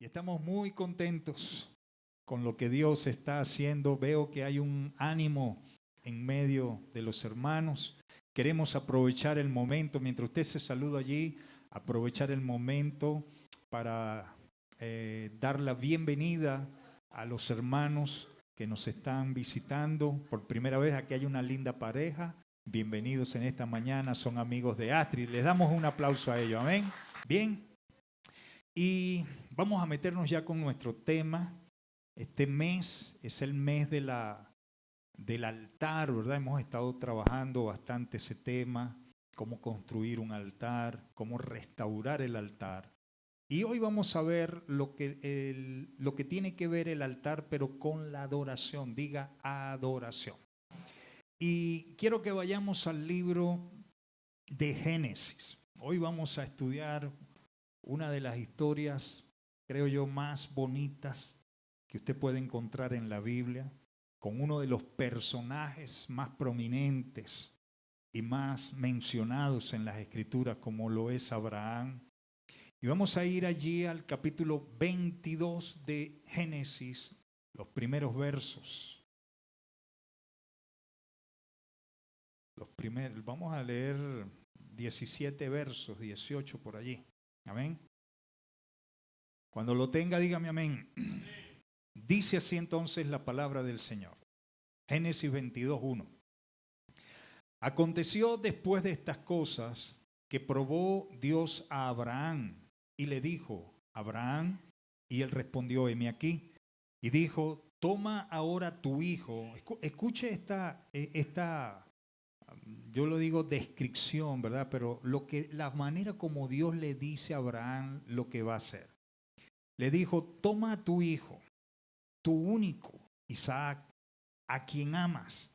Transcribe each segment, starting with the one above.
Y estamos muy contentos con lo que Dios está haciendo. Veo que hay un ánimo en medio de los hermanos. Queremos aprovechar el momento, mientras usted se saluda allí, aprovechar el momento para dar la bienvenida a los hermanos que nos están visitando por primera vez. Aquí hay una linda pareja. Bienvenidos en esta mañana, son amigos de Astrid. Les damos un aplauso a ellos, amén. Bien, y vamos a meternos ya con nuestro tema. Este mes es el mes del altar, ¿verdad? Hemos estado trabajando bastante ese tema, cómo construir un altar, cómo restaurar el altar. Y hoy vamos a ver lo que tiene que ver el altar, pero con la adoración. Diga adoración. Y quiero que vayamos al libro de Génesis. Hoy vamos a estudiar una de las historias, creo yo, más bonitas que usted puede encontrar en la Biblia, con uno de los personajes más prominentes y más mencionados en las Escrituras, como lo es Abraham. Y vamos a ir allí al capítulo 22 de Génesis, los primeros versos. Vamos a leer 17 versos, 18 por allí. Amén. Cuando lo tenga, dígame amén. Dice así entonces la palabra del Señor. Génesis 22:1. Aconteció después de estas cosas que probó Dios a Abraham y le dijo, Abraham, y él respondió, heme aquí. Y dijo, toma ahora tu hijo. Escuche esta yo lo digo descripción, ¿verdad? Pero la manera como Dios le dice a Abraham lo que va a hacer. Le dijo, toma a tu hijo, tu único, Isaac, a quien amas,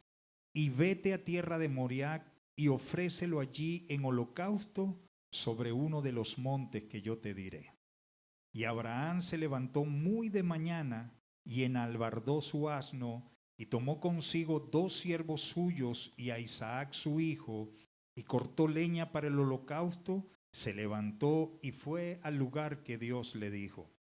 y vete a tierra de Moriah y ofrécelo allí en holocausto sobre uno de los montes que yo te diré. Y Abraham se levantó muy de mañana y enalbardó su asno y tomó consigo 2 siervos suyos y a Isaac su hijo y cortó leña para el holocausto, se levantó y fue al lugar que Dios le dijo.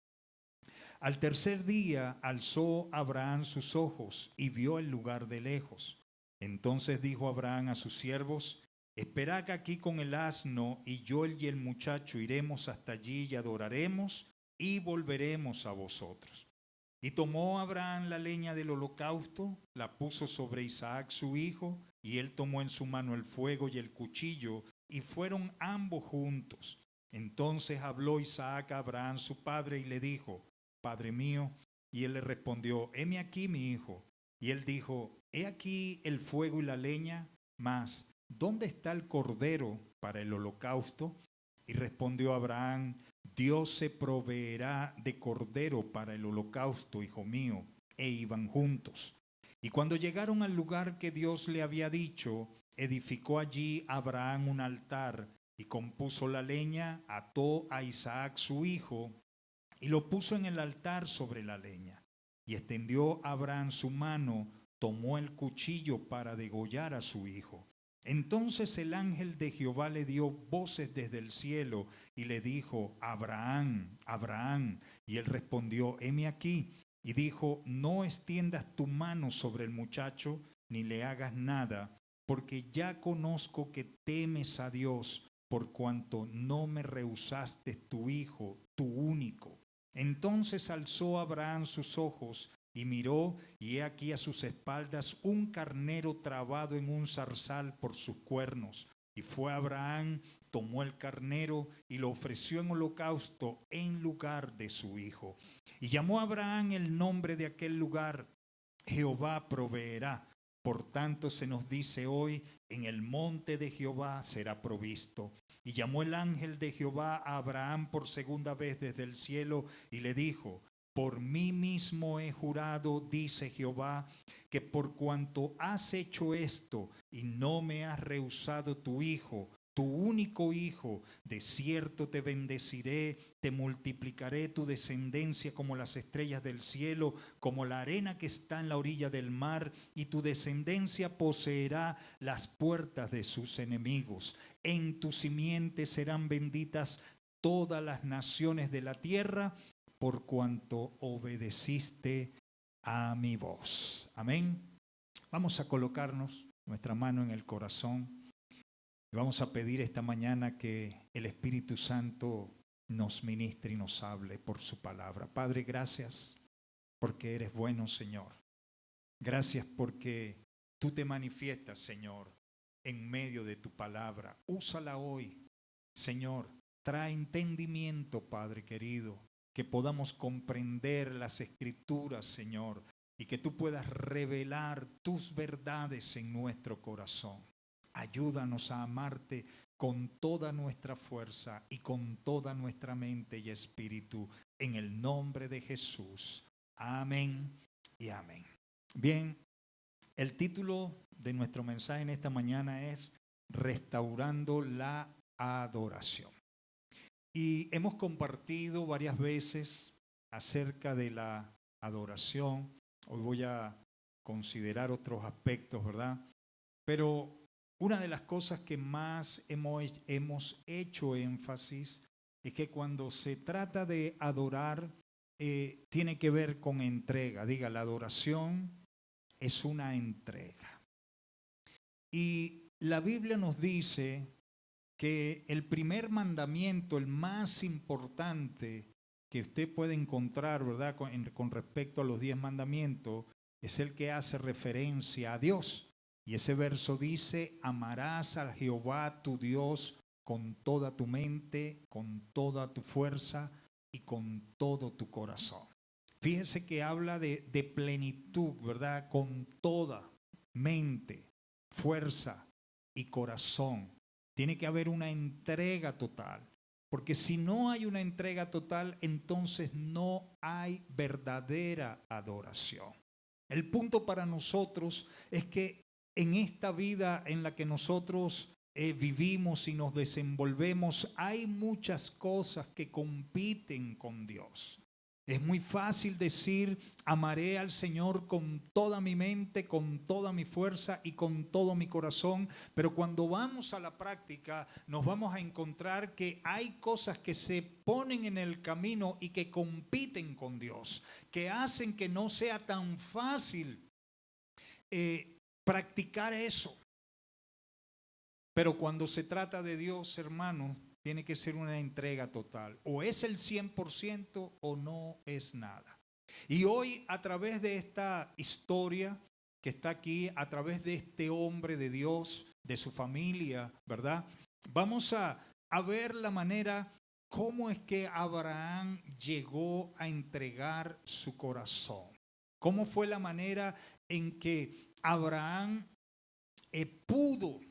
Al tercer día alzó Abraham sus ojos y vio el lugar de lejos. Entonces dijo Abraham a sus siervos, esperad aquí con el asno y yo y el muchacho iremos hasta allí y adoraremos y volveremos a vosotros. Y tomó Abraham la leña del holocausto, la puso sobre Isaac su hijo, y él tomó en su mano el fuego y el cuchillo, y fueron ambos juntos. Entonces habló Isaac a Abraham su padre y le dijo, Padre mío, y él le respondió, heme aquí mi hijo. Y él dijo, he aquí el fuego y la leña, mas ¿dónde está el cordero para el holocausto? Y respondió Abraham, Dios se proveerá de cordero para el holocausto, hijo mío. E iban juntos. Y cuando llegaron al lugar que Dios le había dicho, edificó allí Abraham un altar y compuso la leña, ató a Isaac su hijo y lo puso en el altar sobre la leña. Y extendió Abraham su mano, tomó el cuchillo para degollar a su hijo. Entonces el ángel de Jehová le dio voces desde el cielo y le dijo, Abraham, Abraham. Y él respondió, heme aquí. Y dijo, no extiendas tu mano sobre el muchacho, ni le hagas nada, porque ya conozco que temes a Dios, por cuanto no me rehusaste tu hijo, tu único. Entonces alzó Abraham sus ojos y miró, y he aquí a sus espaldas un carnero trabado en un zarzal por sus cuernos. Y fue Abraham, tomó el carnero y lo ofreció en holocausto en lugar de su hijo. Y llamó a Abraham el nombre de aquel lugar, Jehová proveerá. Por tanto se nos dice hoy, en el monte de Jehová será provisto. Y llamó el ángel de Jehová a Abraham por segunda vez desde el cielo y le dijo, por mí mismo he jurado, dice Jehová, que por cuanto has hecho esto y no me has rehusado tu hijo, tu único hijo, de cierto te bendeciré, te multiplicaré tu descendencia como las estrellas del cielo, como la arena que está en la orilla del mar, y tu descendencia poseerá las puertas de sus enemigos. En tu simiente serán benditas todas las naciones de la tierra, por cuanto obedeciste a mi voz. Amén. Vamos a colocarnos nuestra mano en el corazón y vamos a pedir esta mañana que el Espíritu Santo nos ministre y nos hable por su palabra. Padre, gracias porque eres bueno, Señor. Gracias porque tú te manifiestas, Señor, en medio de tu palabra. Úsala hoy, Señor. Trae entendimiento, Padre querido, que podamos comprender las Escrituras, Señor, y que tú puedas revelar tus verdades en nuestro corazón. Ayúdanos a amarte con toda nuestra fuerza y con toda nuestra mente y espíritu, en el nombre de Jesús. Amén y amén. Bien, el título de nuestro mensaje en esta mañana es Restaurando la Adoración. Y hemos compartido varias veces acerca de la adoración. Hoy voy a considerar otros aspectos, ¿verdad? Pero una de las cosas que más hemos hecho énfasis es que cuando se trata de adorar, tiene que ver con entrega. Diga, la adoración es una entrega. Y la Biblia nos dice que el primer mandamiento, el más importante que usted puede encontrar, ¿verdad?, con respecto a los 10 mandamientos, es el que hace referencia a Dios. Y ese verso dice, amarás a Jehová tu Dios con toda tu mente, con toda tu fuerza y con todo tu corazón. Fíjese que habla de plenitud, ¿verdad?, con toda mente, fuerza y corazón. Tiene que haber una entrega total, porque si no hay una entrega total, entonces no hay verdadera adoración. El punto para nosotros es que en esta vida en la que nosotros vivimos y nos desenvolvemos, hay muchas cosas que compiten con Dios. Es muy fácil decir, amaré al Señor con toda mi mente, con toda mi fuerza y con todo mi corazón, pero cuando vamos a la práctica nos vamos a encontrar que hay cosas que se ponen en el camino y que compiten con Dios, que hacen que no sea tan fácil practicar eso. Pero cuando se trata de Dios, hermanos, tiene que ser una entrega total. O es el 100% o no es nada. Y hoy, a través de esta historia que está aquí, a través de este hombre de Dios, de su familia, ¿verdad? Vamos a ver la manera cómo es que Abraham llegó a entregar su corazón. Cómo fue la manera en que Abraham pudo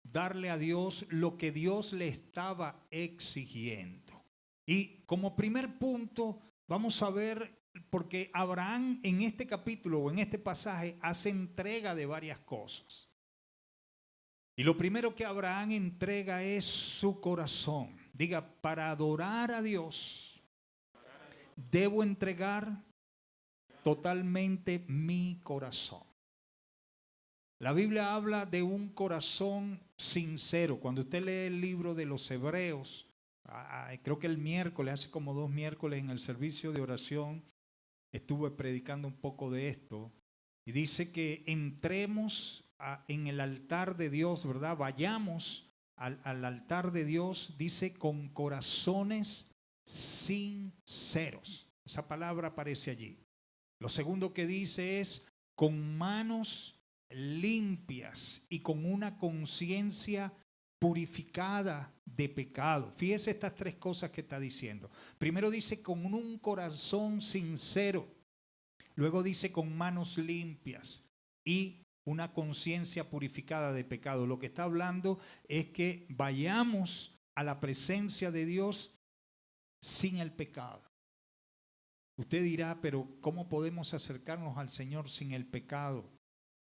darle a Dios lo que Dios le estaba exigiendo. Y como primer punto, vamos a ver, porque Abraham en este capítulo o en este pasaje hace entrega de varias cosas. Y lo primero que Abraham entrega es su corazón. Diga, para adorar a Dios, debo entregar totalmente mi corazón. La Biblia habla de un corazón sincero. Cuando usted lee el libro de los Hebreos, creo que el miércoles, hace como 2 miércoles en el servicio de oración, estuve predicando un poco de esto. Y dice que entremos en el altar de Dios, ¿verdad? Vayamos al altar de Dios, dice, con corazones sinceros. Esa palabra aparece allí. Lo segundo que dice es, con manos limpias y con una conciencia purificada de pecado. Fíjese estas 3 cosas que está diciendo. Primero dice con un corazón sincero. Luego dice con manos limpias y una conciencia purificada de pecado. Lo que está hablando es que vayamos a la presencia de Dios sin el pecado. Usted dirá, pero ¿cómo podemos acercarnos al Señor sin el pecado?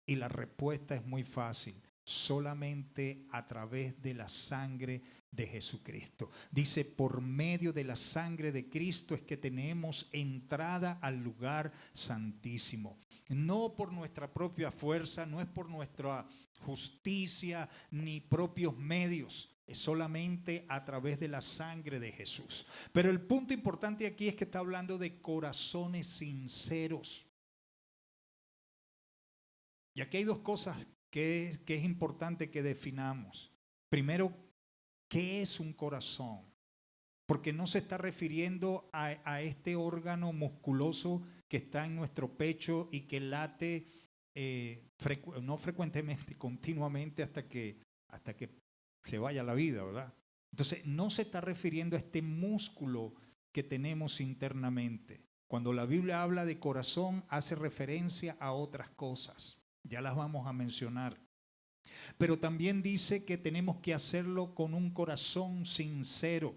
Y la respuesta es muy fácil, solamente a través de la sangre de Jesucristo. Dice, por medio de la sangre de Cristo es que tenemos entrada al lugar santísimo. No por nuestra propia fuerza, no es por nuestra justicia ni propios medios, es solamente a través de la sangre de Jesús. Pero el punto importante aquí es que está hablando de corazones sinceros. Y aquí hay dos cosas que es importante que definamos. Primero, ¿qué es un corazón? Porque no se está refiriendo a este órgano musculoso que está en nuestro pecho y que late no frecuentemente, continuamente hasta que se vaya la vida, ¿verdad? Entonces, no se está refiriendo a este músculo que tenemos internamente. Cuando la Biblia habla de corazón, hace referencia a otras cosas. Ya las vamos a mencionar. Pero también dice que tenemos que hacerlo con un corazón sincero.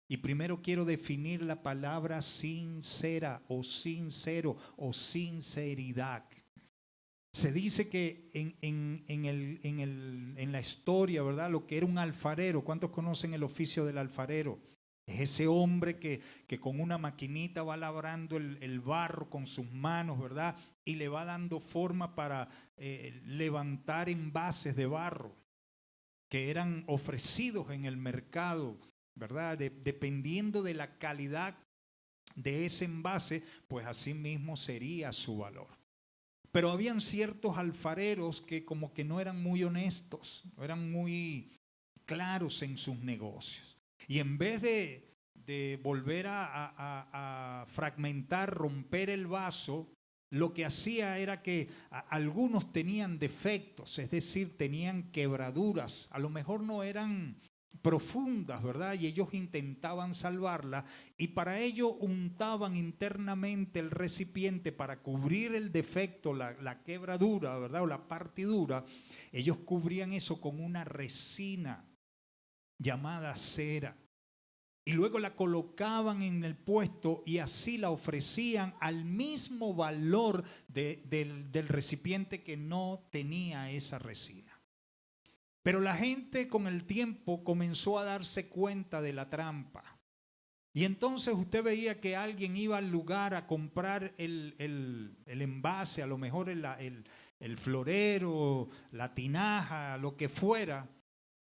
Y primero quiero definir la palabra sincera o sincero o sinceridad. Se dice que en la historia, ¿verdad? Lo que era un alfarero. ¿Cuántos conocen el oficio del alfarero? Es ese hombre que con una maquinita va labrando el barro con sus manos, ¿verdad? Y le va dando forma para levantar envases de barro que eran ofrecidos en el mercado, ¿verdad? Dependiendo de la calidad de ese envase, pues así mismo sería su valor. Pero habían ciertos alfareros que como que no eran muy honestos, no eran muy claros en sus negocios. Y en vez de volver a fragmentar, romper el vaso, lo que hacía era que algunos tenían defectos, es decir, tenían quebraduras. A lo mejor no eran profundas, ¿verdad? Y ellos intentaban salvarla y para ello untaban internamente el recipiente para cubrir el defecto, la quebradura, ¿verdad? O la partidura. Ellos cubrían eso con una resina llamada cera. Y luego la colocaban en el puesto y así la ofrecían al mismo valor del recipiente que no tenía esa resina. Pero la gente con el tiempo comenzó a darse cuenta de la trampa. Y entonces usted veía que alguien iba al lugar a comprar el envase, a lo mejor el florero, la tinaja, lo que fuera,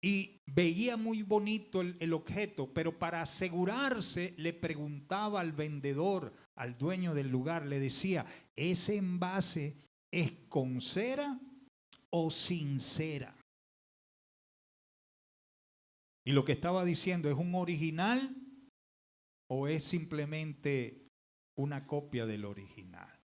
y veía muy bonito el objeto, pero para asegurarse le preguntaba al vendedor, al dueño del lugar, le decía, ¿ese envase es con cera o sin cera? Y lo que estaba diciendo, ¿es un original o es simplemente una copia del original?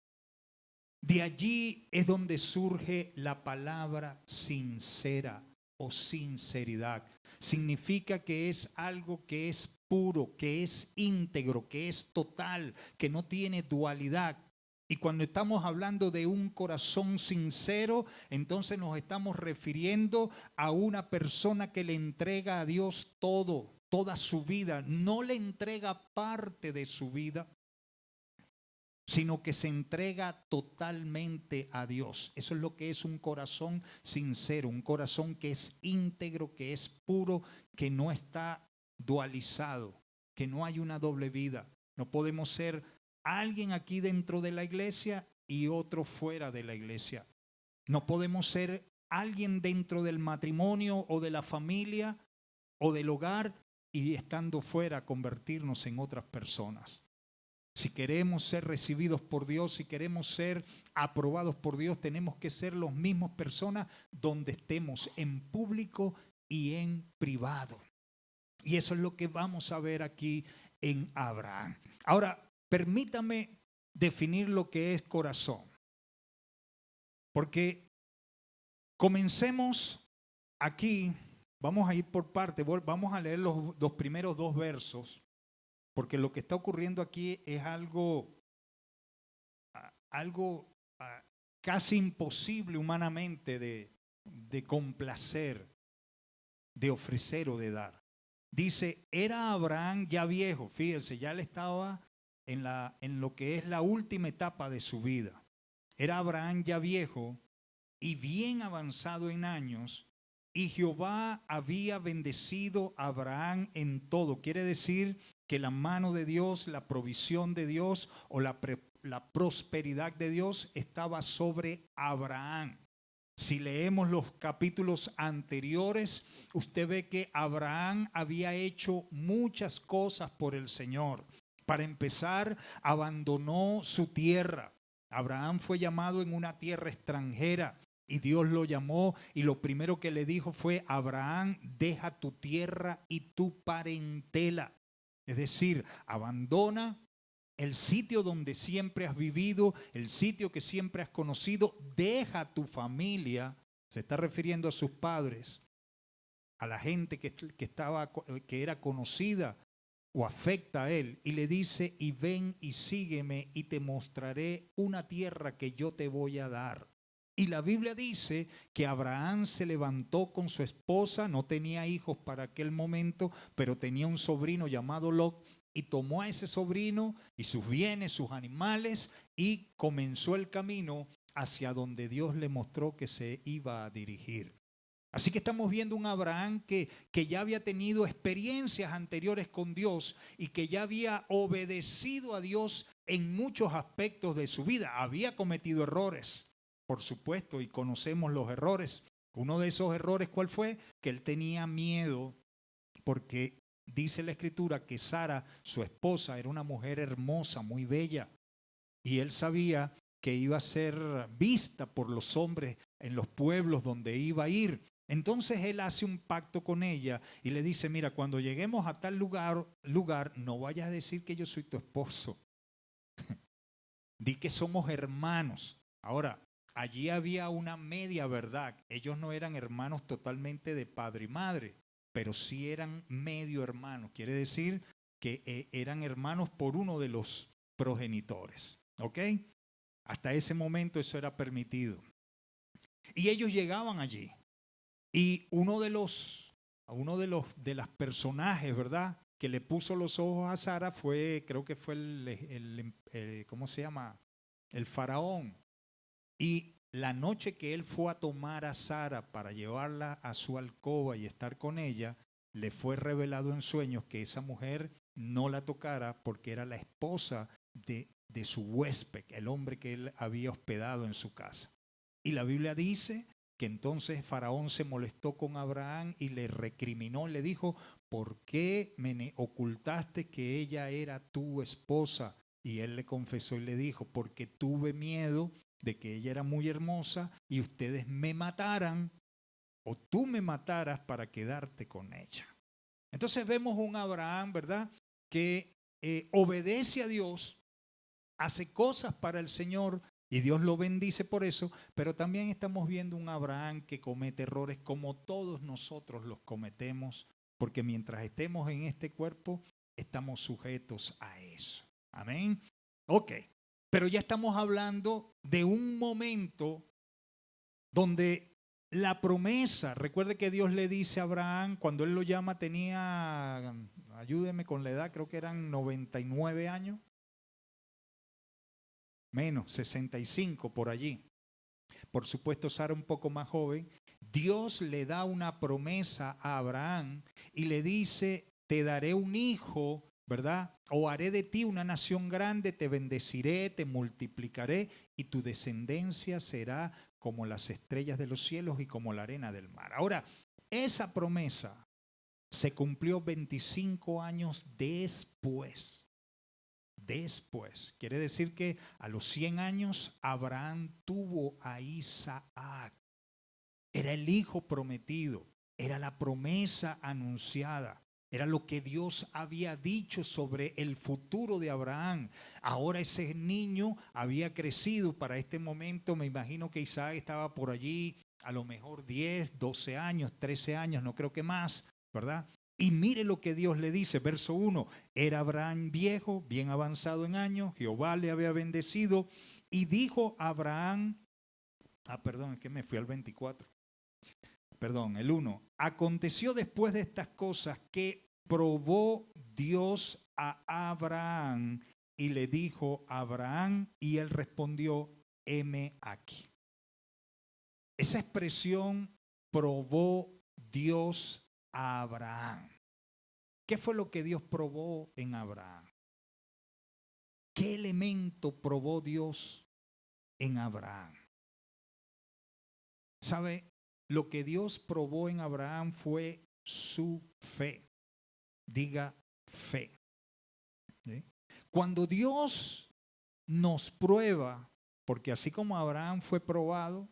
De allí es donde surge la palabra sincera o sinceridad. Significa que es algo que es puro, que es íntegro, que es total, que no tiene dualidad. Y cuando estamos hablando de un corazón sincero, entonces nos estamos refiriendo a una persona que le entrega a Dios todo, toda su vida. No le entrega parte de su vida, sino que se entrega totalmente a Dios. Eso es lo que es un corazón sincero, un corazón que es íntegro, que es puro, que no está dualizado, que no hay una doble vida. No podemos ser alguien aquí dentro de la iglesia y otro fuera de la iglesia. No podemos ser alguien dentro del matrimonio o de la familia o del hogar y estando fuera convertirnos en otras personas. Si queremos ser recibidos por Dios, si queremos ser aprobados por Dios, tenemos que ser las mismas personas donde estemos, en público y en privado. Y eso es lo que vamos a ver aquí en Abraham. Ahora, permítame definir lo que es corazón. Porque comencemos aquí, vamos a ir por parte, vamos a leer los primeros dos versos. Porque lo que está ocurriendo aquí es algo casi imposible humanamente de complacer, de ofrecer o de dar. Dice, era Abraham ya viejo, fíjense, ya él estaba en lo que es la última etapa de su vida. Era Abraham ya viejo y bien avanzado en años, y Jehová había bendecido a Abraham en todo. Quiere decir que la mano de Dios, la provisión de Dios o la prosperidad de Dios estaba sobre Abraham. Si leemos los capítulos anteriores, usted ve que Abraham había hecho muchas cosas por el Señor. Para empezar, abandonó su tierra. Abraham fue llamado en una tierra extranjera y Dios lo llamó y lo primero que le dijo fue: Abraham, deja tu tierra y tu parentela. Es decir, abandona el sitio donde siempre has vivido, el sitio que siempre has conocido, deja tu familia. Se está refiriendo a sus padres, a la gente que era conocida o afecta a él, y le dice: y ven y sígueme y te mostraré una tierra que yo te voy a dar. Y la Biblia dice que Abraham se levantó con su esposa, no tenía hijos para aquel momento, pero tenía un sobrino llamado Lot, y tomó a ese sobrino y sus bienes, sus animales, y comenzó el camino hacia donde Dios le mostró que se iba a dirigir. Así que estamos viendo un Abraham que ya había tenido experiencias anteriores con Dios y que ya había obedecido a Dios en muchos aspectos de su vida. Había cometido errores, por supuesto, y conocemos los errores. Uno de esos errores, ¿cuál fue? Que él tenía miedo porque dice la Escritura que Sara, su esposa, era una mujer hermosa, muy bella, y él sabía que iba a ser vista por los hombres en los pueblos donde iba a ir. Entonces él hace un pacto con ella y le dice: mira, cuando lleguemos a tal lugar, no vayas a decir que yo soy tu esposo. Di que somos hermanos. Ahora, allí había una media verdad. Ellos no eran hermanos totalmente de padre y madre, pero sí eran medio hermanos. Quiere decir que eran hermanos por uno de los progenitores. ¿Ok? Hasta ese momento eso era permitido. Y ellos llegaban allí. Y uno de las personajes, ¿verdad?, que le puso los ojos a Sara creo que fue ¿cómo se llama? El faraón. Y la noche que él fue a tomar a Sara para llevarla a su alcoba y estar con ella, le fue revelado en sueños que esa mujer no la tocara porque era la esposa de su huésped, el hombre que él había hospedado en su casa. Y la Biblia dice que entonces Faraón se molestó con Abraham y le recriminó, le dijo: ¿por qué me ocultaste que ella era tu esposa? Y él le confesó y le dijo: porque tuve miedo de que ella era muy hermosa y ustedes me mataran o tú me mataras para quedarte con ella. Entonces vemos un Abraham, ¿verdad?, que obedece a Dios, hace cosas para el Señor y Dios lo bendice por eso, pero también estamos viendo un Abraham que comete errores como todos nosotros los cometemos, porque mientras estemos en este cuerpo, estamos sujetos a eso. Amén. Ok, pero ya estamos hablando de un momento donde la promesa, recuerde que Dios le dice a Abraham, cuando él lo llama tenía, ayúdeme con la edad, creo que eran 99 años. Menos, 65 por allí. Por supuesto, Sara un poco más joven. Dios le da una promesa a Abraham y le dice: te daré un hijo, ¿verdad? O haré de ti una nación grande, te bendeciré, te multiplicaré y tu descendencia será como las estrellas de los cielos y como la arena del mar. Ahora, esa promesa se cumplió 25 años después. Quiere decir que a los 100 años Abraham tuvo a Isaac. Era el hijo prometido, era la promesa anunciada, era lo que Dios había dicho sobre el futuro de Abraham. Ahora ese niño había crecido para este momento. Me imagino que Isaac estaba por allí, a lo mejor 10, 12 años, 13 años, no creo que más, ¿verdad? Y mire lo que Dios le dice, verso 1, era Abraham viejo, bien avanzado en años, Jehová le había bendecido y dijo a Abraham, es que me fui al 24, el 1, aconteció después de estas cosas que probó Dios a Abraham y le dijo a Abraham y él respondió: heme aquí. Esa expresión, probó Dios a Abraham. ¿Qué fue lo que Dios probó en Abraham? ¿Qué elemento probó Dios en Abraham? ¿Sabe? Lo que Dios probó en Abraham fue su fe. Diga fe. ¿Sí? Cuando Dios nos prueba, porque así como Abraham fue probado,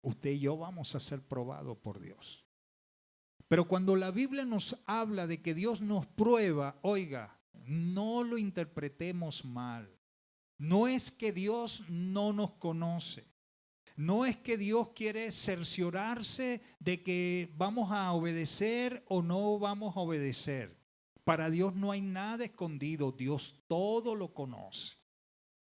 usted y yo vamos a ser probados por Dios. Pero cuando la Biblia nos habla de que Dios nos prueba, oiga, no lo interpretemos mal. No es que Dios no nos conoce. No es que Dios quiere cerciorarse de que vamos a obedecer o no vamos a obedecer. Para Dios no hay nada escondido. Dios todo lo conoce.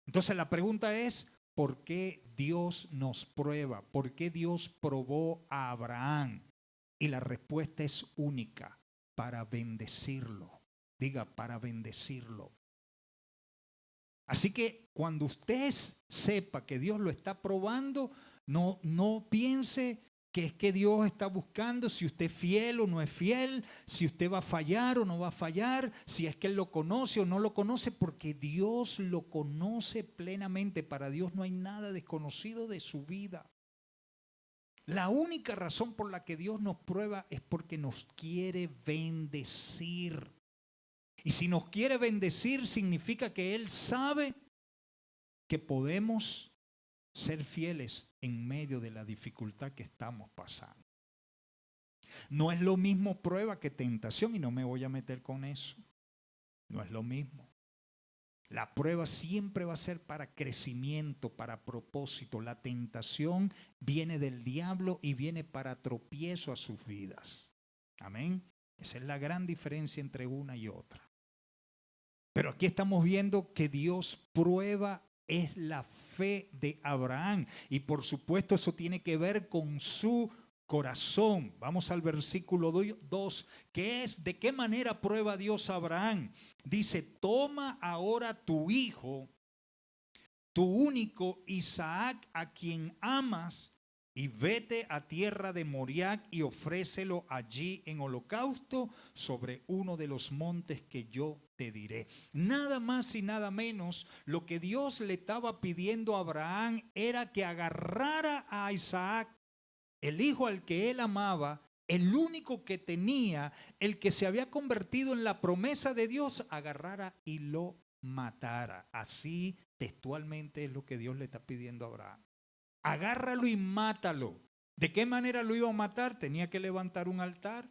Entonces la pregunta es, ¿por qué Dios nos prueba? ¿Por qué Dios probó a Abraham? Y la respuesta es única, para bendecirlo. Diga, para bendecirlo. Así que cuando usted sepa que Dios lo está probando, no piense que es que Dios está buscando si usted es fiel o no es fiel, si usted va a fallar o no va a fallar, si es que Él lo conoce o no lo conoce, porque Dios lo conoce plenamente. Para Dios no hay nada desconocido de su vida. La única razón por la que Dios nos prueba es porque nos quiere bendecir. Y si nos quiere bendecir, significa que Él sabe que podemos ser fieles en medio de la dificultad que estamos pasando. No es lo mismo prueba que tentación, y no me voy a meter con eso. No es lo mismo. La prueba siempre va a ser para crecimiento, para propósito. La tentación viene del diablo y viene para tropiezo a sus vidas. Amén. Esa es la gran diferencia entre una y otra. Pero aquí estamos viendo que Dios prueba es la fe de Abraham. Y por supuesto eso tiene que ver con su corazón. Vamos al versículo 2, que es ¿de qué manera prueba Dios a Abraham? Dice, toma ahora tu hijo, tu único Isaac, a quien amas, y vete a tierra de Moriah y ofrécelo allí en holocausto sobre uno de los montes que yo te diré. Nada más y nada menos, lo que Dios le estaba pidiendo a Abraham era que agarrara a Isaac, el hijo al que él amaba, el único que tenía, el que se había convertido en la promesa de Dios, agarrara y lo matara. Así textualmente es lo que Dios le está pidiendo a Abraham. Agárralo y mátalo. ¿De qué manera lo iba a matar? Tenía que levantar un altar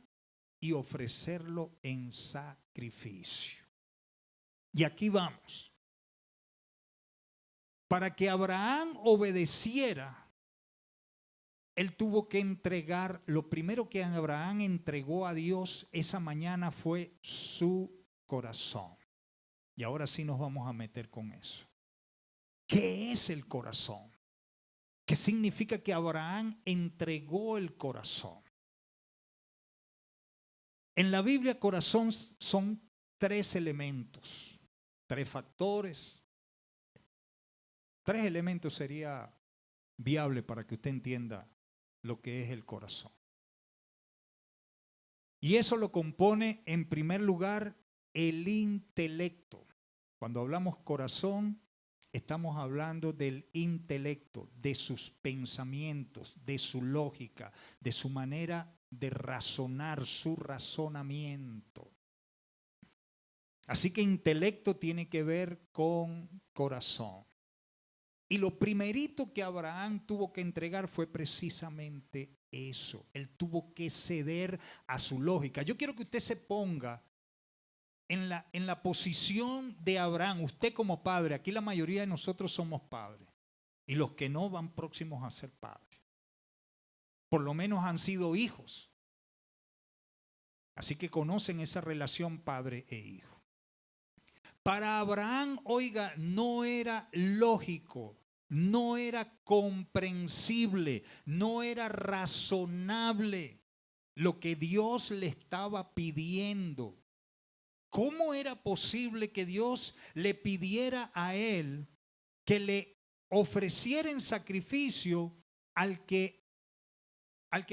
y ofrecerlo en sacrificio. Y aquí vamos. Para que Abraham obedeciera, él tuvo que entregar, lo primero que Abraham entregó a Dios esa mañana fue su corazón. Y ahora sí nos vamos a meter con eso. ¿Qué es el corazón? ¿Qué significa que Abraham entregó el corazón? En la Biblia, corazón son 3 elementos, 3 factores. 3 elementos sería viable para que usted entienda lo que es el corazón. Y eso lo compone, en primer lugar, el intelecto. Cuando hablamos corazón, estamos hablando del intelecto, de sus pensamientos, de su lógica, de su manera de razonar, su razonamiento. Así que intelecto tiene que ver con corazón. Y lo primerito que Abraham tuvo que entregar fue precisamente eso. Él tuvo que ceder a su lógica. Yo quiero que usted se ponga en la posición de Abraham, usted como padre. Aquí la mayoría de nosotros somos padres. Y los que no van próximos a ser padres. Por lo menos han sido hijos. Así que conocen esa relación padre e hijo. Para Abraham, oiga, no era lógico, no era comprensible, no era razonable lo que Dios le estaba pidiendo. ¿Cómo era posible que Dios le pidiera a él que le ofreciera en sacrificio al que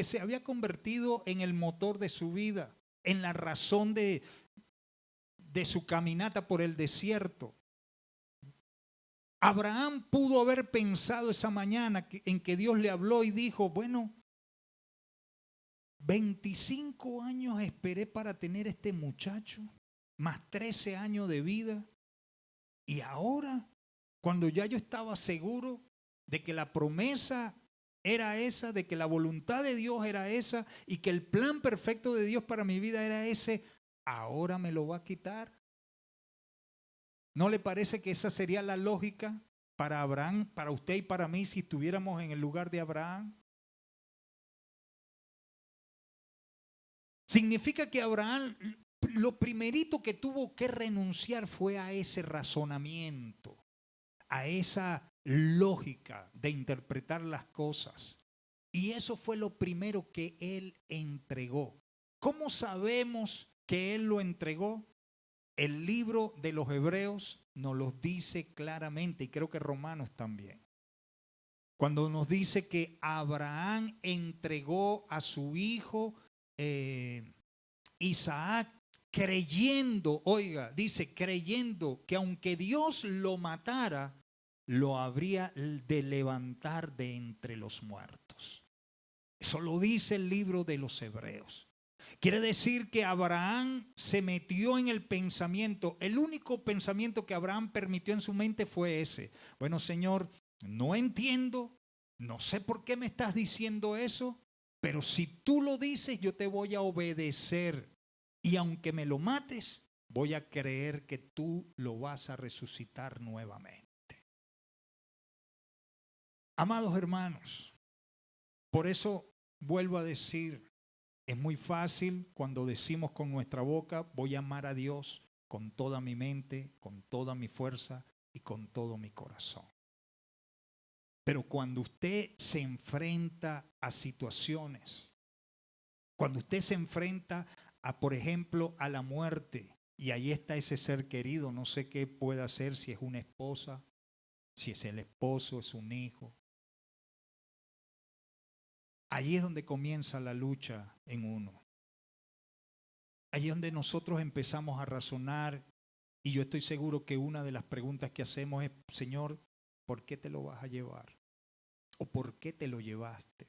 se había convertido en el motor de su vida, en la razón de su caminata por el desierto? Abraham pudo haber pensado esa mañana en que Dios le habló y dijo, bueno, 25 años esperé para tener este muchacho, más 13 años de vida. Y ahora, cuando ya yo estaba seguro de que la promesa era esa, de que la voluntad de Dios era esa y que el plan perfecto de Dios para mi vida era ese, ahora me lo va a quitar. ¿No le parece que esa sería la lógica para Abraham, para usted y para mí si estuviéramos en el lugar de Abraham? Significa que Abraham lo primerito que tuvo que renunciar fue a ese razonamiento, a esa lógica de interpretar las cosas. Y eso fue lo primero que él entregó. ¿Cómo sabemos que él lo entregó? El libro de los Hebreos nos lo dice claramente y creo que Romanos también. Cuando nos dice que Abraham entregó a su hijo Isaac creyendo, oiga, dice creyendo que aunque Dios lo matara, lo habría de levantar de entre los muertos. Eso lo dice el libro de los Hebreos. Quiere decir que Abraham se metió en el pensamiento. El único pensamiento que Abraham permitió en su mente fue ese. Bueno, Señor, no entiendo, no sé por qué me estás diciendo eso, pero si tú lo dices, yo te voy a obedecer. Y aunque me lo mates, voy a creer que tú lo vas a resucitar nuevamente. Amados hermanos, por eso vuelvo a decir, es muy fácil cuando decimos con nuestra boca, voy a amar a Dios con toda mi mente, con toda mi fuerza y con todo mi corazón. Pero cuando usted se enfrenta a situaciones, cuando usted se enfrenta a, por ejemplo, a la muerte, y ahí está ese ser querido, no sé qué puede hacer, si es una esposa, si es el esposo, es un hijo. Allí es donde comienza la lucha en uno. Allí es donde nosotros empezamos a razonar y yo estoy seguro que una de las preguntas que hacemos es, Señor, ¿por qué te lo vas a llevar? ¿O por qué te lo llevaste?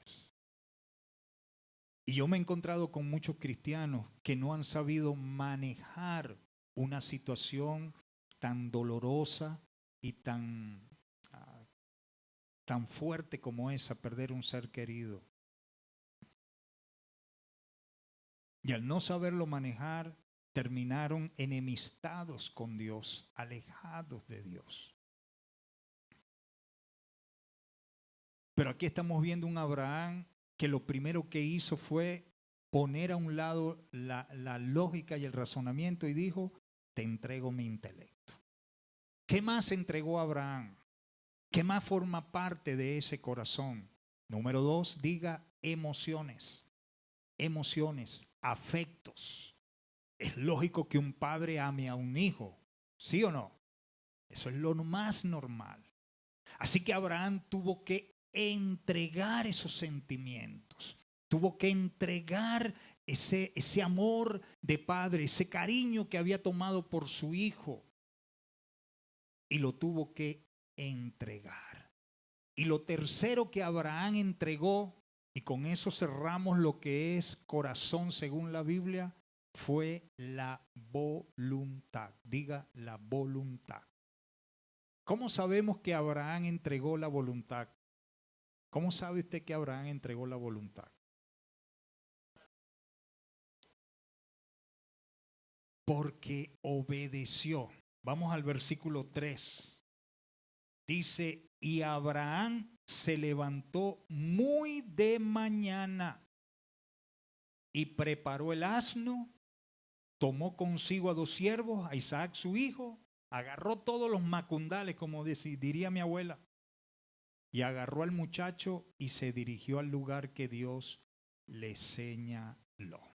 Y yo me he encontrado con muchos cristianos que no han sabido manejar una situación tan dolorosa y tan fuerte como esa, perder un ser querido. Y al no saberlo manejar, terminaron enemistados con Dios, alejados de Dios. Pero aquí estamos viendo un Abraham que lo primero que hizo fue poner a un lado la lógica y el razonamiento y dijo, te entrego mi intelecto. ¿Qué más entregó Abraham? ¿Qué más forma parte de ese corazón? Número 2, diga emociones. Emociones, afectos. Es lógico que un padre ame a un hijo, ¿sí o no? Eso es lo más normal. Así que Abraham tuvo que entregar esos sentimientos, tuvo que entregar ese amor de padre, ese cariño que había tomado por su hijo y lo tuvo que entregar. Y lo tercero que Abraham entregó, y con eso cerramos lo que es corazón según la Biblia, fue la voluntad. Diga la voluntad. ¿Cómo sabemos que Abraham entregó la voluntad? ¿Cómo sabe usted que Abraham entregó la voluntad? Porque obedeció. Vamos al versículo 3. Dice, y Abraham se levantó muy de mañana y preparó el asno, tomó consigo a 2 siervos, a Isaac su hijo, agarró todos los macundales, como diría mi abuela, y agarró al muchacho y se dirigió al lugar que Dios le señaló.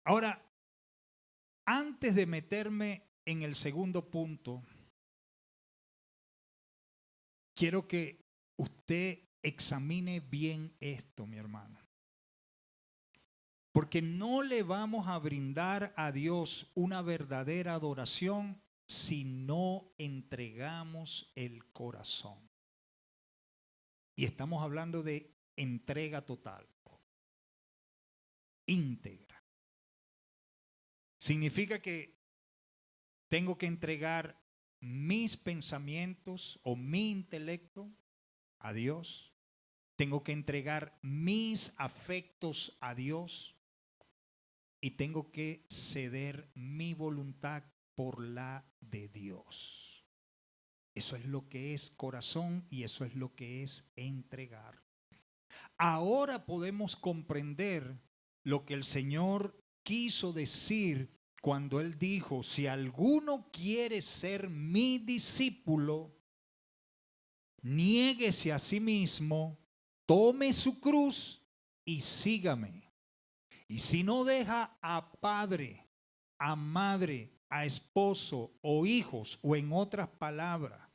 Ahora, antes de meterme en el segundo punto, quiero que usted examine bien esto, mi hermano. Porque no le vamos a brindar a Dios una verdadera adoración si no entregamos el corazón. Y estamos hablando de entrega total. íntegra. Significa que tengo que entregar mis pensamientos o mi intelecto a Dios. Tengo que entregar mis afectos a Dios. Y tengo que ceder mi voluntad por la de Dios. Eso es lo que es corazón y eso es lo que es entregar. Ahora podemos comprender lo que el Señor quiso decir cuando Él dijo, si alguno quiere ser mi discípulo, niéguese a sí mismo, tome su cruz y sígame. Y si no deja a padre, a madre, a esposo o hijos, o en otras palabras,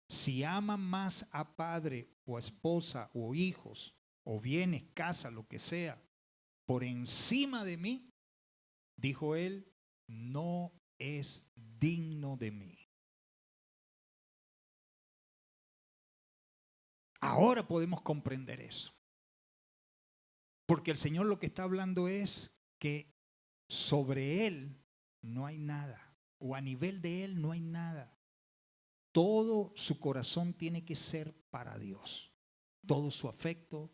si ama más a padre o a esposa o hijos, o bienes, casa, lo que sea, por encima de mí, dijo él, no es digno de mí. Ahora podemos comprender eso. Porque el Señor lo que está hablando es que sobre Él no hay nada, o a nivel de Él no hay nada. Todo su corazón tiene que ser para Dios. Todo su afecto,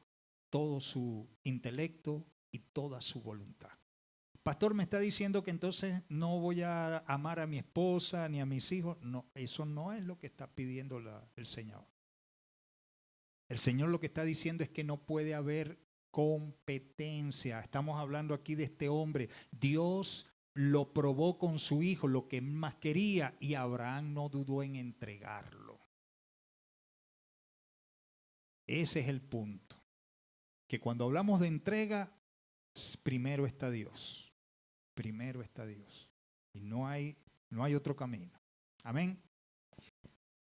todo su intelecto y toda su voluntad. Pastor, me está diciendo que entonces no voy a amar a mi esposa ni a mis hijos. No, eso no es lo que está pidiendo el Señor. El Señor lo que está diciendo es que no puede haber competencia. Estamos hablando aquí de este hombre. Dios lo probó con su hijo, lo que más quería, y Abraham no dudó en entregarlo. Ese es el punto. Que cuando hablamos de entrega, primero está Dios. Primero está Dios. Y no hay otro camino. Amén.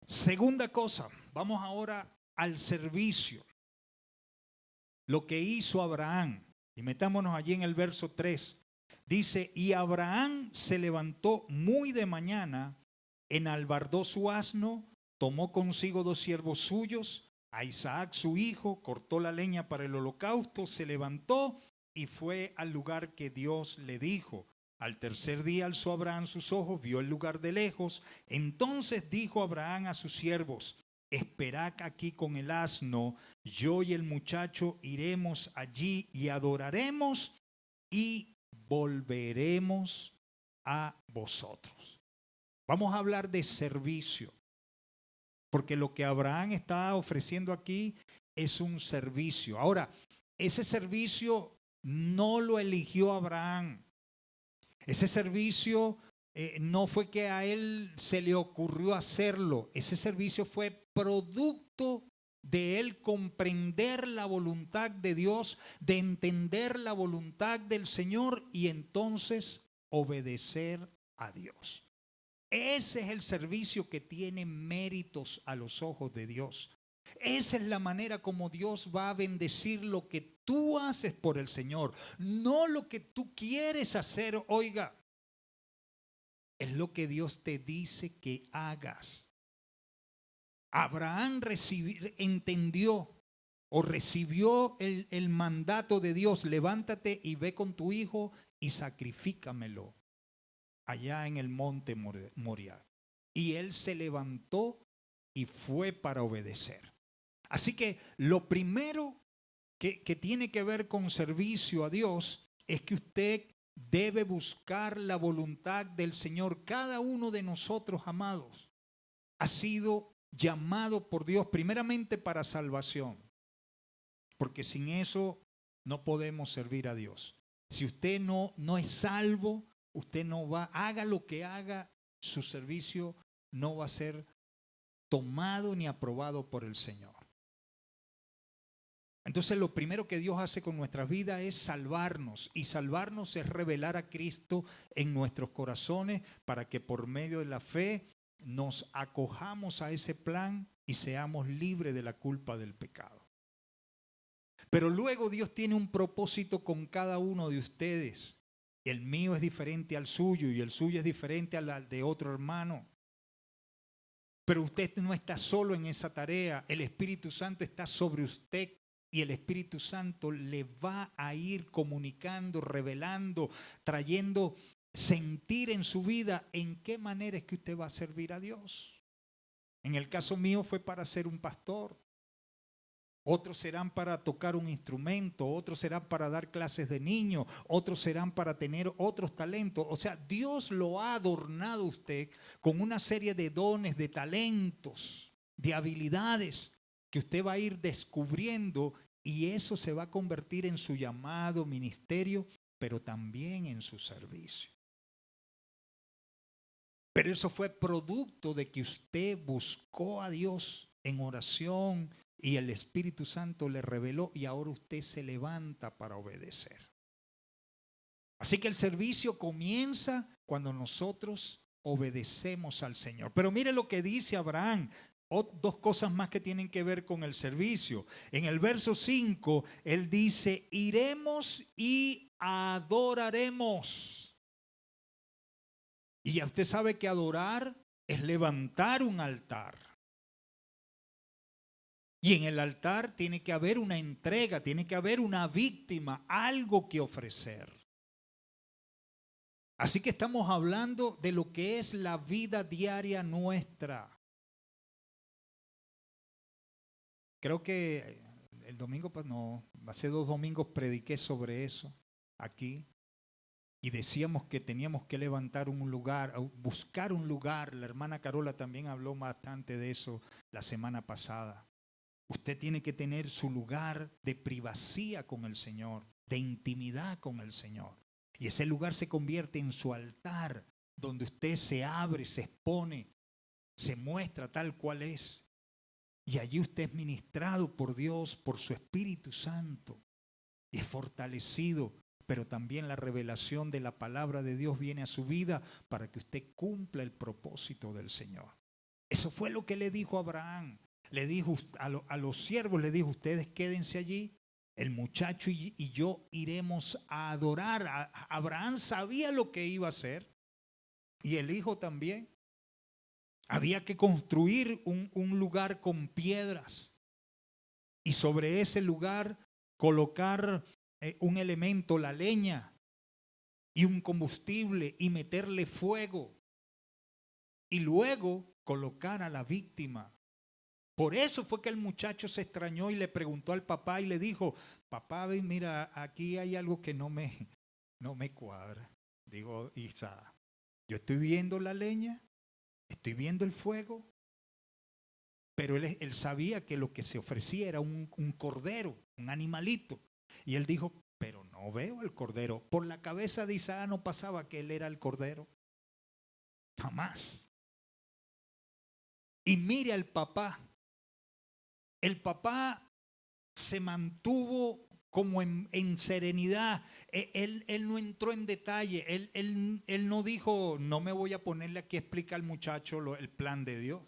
Segunda cosa, vamos ahora al servicio. Lo que hizo Abraham. Y metámonos allí en el verso 3. Dice, y Abraham se levantó muy de mañana, enalbardó su asno, tomó consigo 2 siervos suyos, a Isaac su hijo, cortó la leña para el holocausto, se levantó y fue al lugar que Dios le dijo. Al tercer día alzó Abraham sus ojos, vio el lugar de lejos. Entonces dijo Abraham a sus siervos, esperad aquí con el asno, yo y el muchacho iremos allí y adoraremos y volveremos a vosotros. Vamos a hablar de servicio, porque lo que Abraham está ofreciendo aquí es un servicio. Ahora, ese servicio no lo eligió Abraham. Ese servicio no fue que a él se le ocurrió hacerlo. Ese servicio fue producto de él comprender la voluntad de Dios, de entender la voluntad del Señor y entonces obedecer a Dios. Ese es el servicio que tiene méritos a los ojos de Dios. Esa es la manera como Dios va a bendecir lo que tú haces por el Señor, no lo que tú quieres hacer. Oiga, es lo que Dios te dice que hagas. Abraham entendió o recibió el mandato de Dios, levántate y ve con tu hijo y sacrifícamelo allá en el monte Moriah. Y él se levantó y fue para obedecer. Así que lo primero que tiene que ver con servicio a Dios es que usted debe buscar la voluntad del Señor. Cada uno de nosotros, amados, ha sido llamado por Dios primeramente para salvación, porque sin eso no podemos servir a Dios. Si usted no es salvo, usted no va, haga lo que haga, su servicio no va a ser tomado ni aprobado por el Señor. Entonces lo primero que Dios hace con nuestras vidas es salvarnos, y salvarnos es revelar a Cristo en nuestros corazones para que por medio de la fe nos acojamos a ese plan y seamos libres de la culpa del pecado. Pero luego Dios tiene un propósito con cada uno de ustedes. El mío es diferente al suyo y el suyo es diferente al de otro hermano. Pero usted no está solo en esa tarea. El Espíritu Santo está sobre usted Y el Espíritu Santo le va a ir comunicando, revelando, trayendo sentir en su vida en qué manera es que usted va a servir a Dios. En el caso mío fue para ser un pastor. Otros serán para tocar un instrumento, otros serán para dar clases de niños, otros serán para tener otros talentos. O sea, Dios lo ha adornado a usted con una serie de dones, de talentos, de habilidades que usted va a ir descubriendo y eso se va a convertir en su llamado ministerio, pero también en su servicio. Pero eso fue producto de que usted buscó a Dios en oración y el Espíritu Santo le reveló y ahora usted se levanta para obedecer. Así que el servicio comienza cuando nosotros obedecemos al Señor. Pero mire lo que dice Abraham. Dos cosas más que tienen que ver con el servicio. En el verso 5, él dice, iremos y adoraremos. Y ya usted sabe que adorar es levantar un altar. Y en el altar tiene que haber una entrega, tiene que haber una víctima, algo que ofrecer. Así que estamos hablando de lo que es la vida diaria nuestra. Creo que el domingo, pues no, hace 2 domingos prediqué sobre eso aquí. Y decíamos que teníamos que levantar un lugar, buscar un lugar. La hermana Carola también habló bastante de eso la semana pasada. Usted tiene que tener su lugar de privacidad con el Señor, de intimidad con el Señor. Y ese lugar se convierte en su altar, donde usted se abre, se expone, se muestra tal cual es. Y allí usted es ministrado por Dios, por su Espíritu Santo. Y es fortalecido. Pero también la revelación de la palabra de Dios viene a su vida para que usted cumpla el propósito del Señor. Eso fue lo que le dijo Abraham. Le dijo a los siervos, le dijo, ustedes quédense allí. El muchacho y yo iremos a adorar. Abraham sabía lo que iba a hacer. Y el hijo también. Había que construir un lugar con piedras. Y sobre ese lugar colocar un elemento, la leña, y un combustible, y meterle fuego, y luego colocar a la víctima. Por eso fue que el muchacho se extrañó y le preguntó al papá y le dijo, papá, mira, aquí hay algo que no me cuadra. Digo, Isa, yo estoy viendo la leña, estoy viendo el fuego, pero él sabía que lo que se ofrecía era un cordero, un animalito. Y él dijo, pero no veo el cordero. Por la cabeza de Isaac no pasaba que él era el cordero. Jamás. Y mire al papá. El papá se mantuvo como en serenidad. Él no entró en detalle. Él no dijo, no me voy a ponerle aquí a explicar al muchacho el plan de Dios.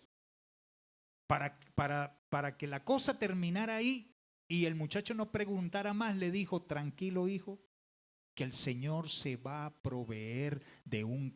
Para que la cosa terminara ahí, y el muchacho no preguntara más, le dijo, tranquilo hijo, que el Señor se va a proveer de un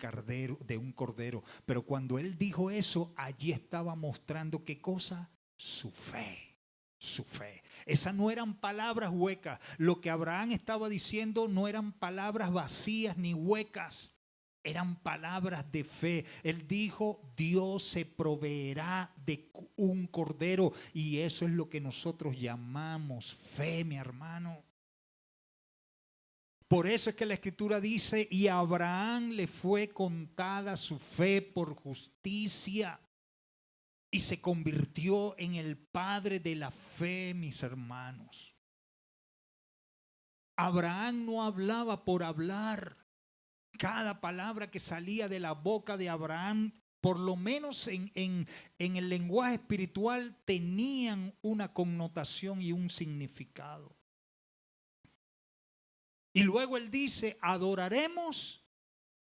cordero. Pero cuando él dijo eso, allí estaba mostrando ¿qué cosa? Su fe, su fe. Esas no eran palabras huecas. Lo que Abraham estaba diciendo no eran palabras vacías ni huecas. Eran palabras de fe. Él dijo, Dios se proveerá de un cordero. Y eso es lo que nosotros llamamos fe, mi hermano. Por eso es que la Escritura dice, y a Abraham le fue contada su fe por justicia. Y se convirtió en el padre de la fe, mis hermanos. Abraham no hablaba por hablar. Cada palabra que salía de la boca de Abraham, por lo menos en el lenguaje espiritual, tenían una connotación y un significado. Y luego él dice, adoraremos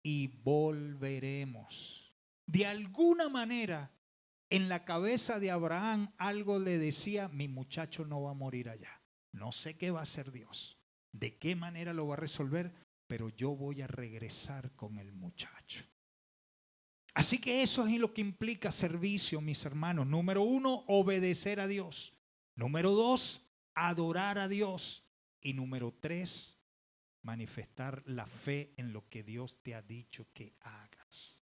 y volveremos. De alguna manera, en la cabeza de Abraham algo le decía, mi muchacho no va a morir allá. No sé qué va a hacer Dios, de qué manera lo va a resolver, pero yo voy a regresar con el muchacho. Así que eso es lo que implica servicio, mis hermanos. Número 1, obedecer a Dios. Número 2, adorar a Dios. Y número 3, manifestar la fe en lo que Dios te ha dicho que hagas.